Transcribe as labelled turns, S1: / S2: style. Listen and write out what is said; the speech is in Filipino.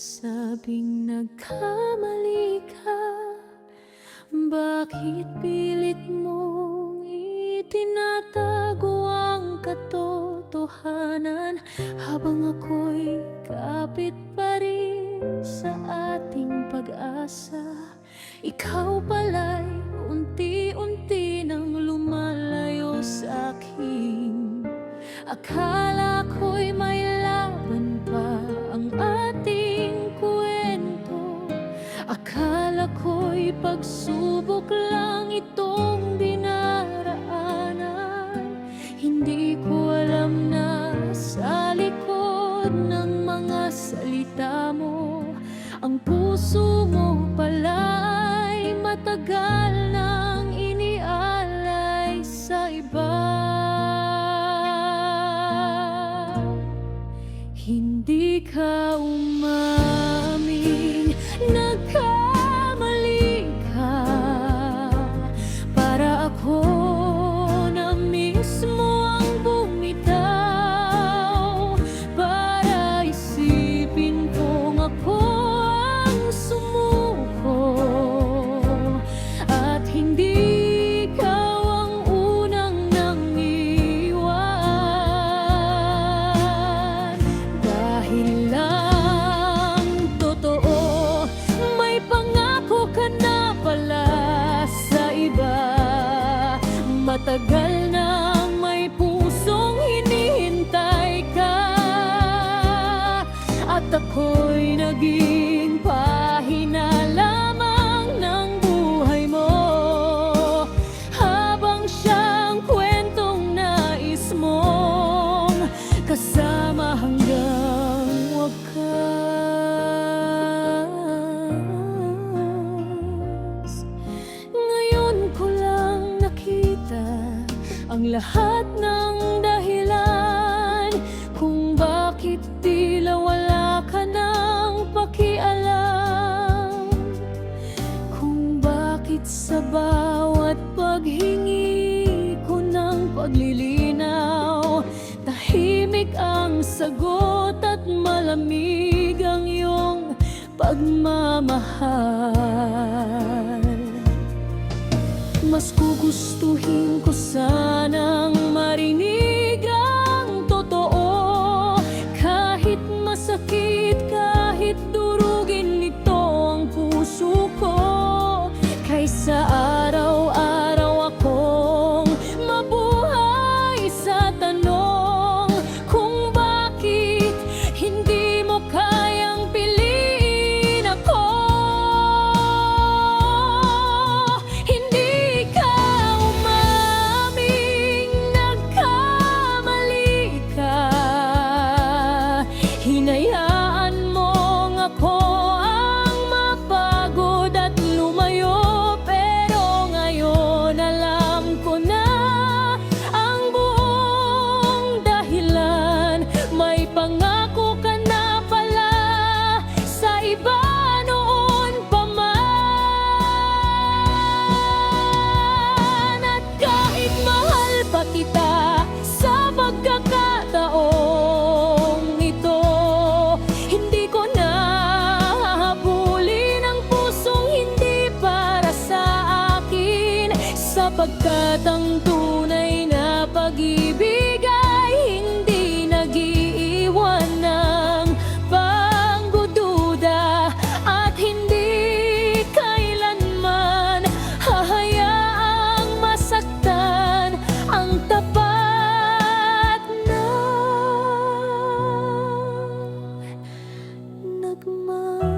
S1: sinasabing nagkamali ka? Bakit pilit mong itinatago ang katotohanan habang ako'y kapit pa rin sa ating pag-asa? Ikaw pala'y unti-unti nang lumalayo sa akin. Akala ko'y may laban pa ang ating kwento. Akala ko'y pagsubok lang itong dinaraanan. Hindi ko alam na sa likod ng mga salita mo, ang puso mo pala'y matagal nang inialay sa iba. Hindi ka umamin, nagkamali ka. Para ako na mismo ang bumitaw, para isipin kong ako ang sumuko, at hindi ikaw ang unang nangiwan. Dahil lang totoo, may pangako ka na pala sa iba. Matagal nang may pusong hinihintay ka, at ako'y naging pahina lamang ng buhay mo, habang siyang kwentong nais mong kasama hanggang wakas. Ngayon ko lang nakita ang lahat ng dahilan kung bakit tila wala ka ng pakialam, kung bakit sa bawat paghingi ko ng paglilinaw, tahimik ang sagot at malamig ang iyong pagmamahal. Mas gugustuhin ko sanang marinig ang totoo, kahit masakit, kahit durugin nito ang puso ko, kaysa araw-araw akong mabuhay sa tanong kung bakit hindi mo kayang piliin ako. Hindi ka umaming, nagkamali ka. Hinayaan mong ako ang mapagod at lumayo, pero ngayon alam ko na ang buong dahilan. May pangako ka na pala sa iba noon pa man. At kahit mahal pa kita sa pagkakataong ito, hindi ko na hahabulin ang pusong hindi para sa akin, sapagkat ang tunay na pag-ibig ay hindi nag-iiwan ng pangdududa, at hindi kailanman hahayaang masaktan ang tapat na nagmamahal.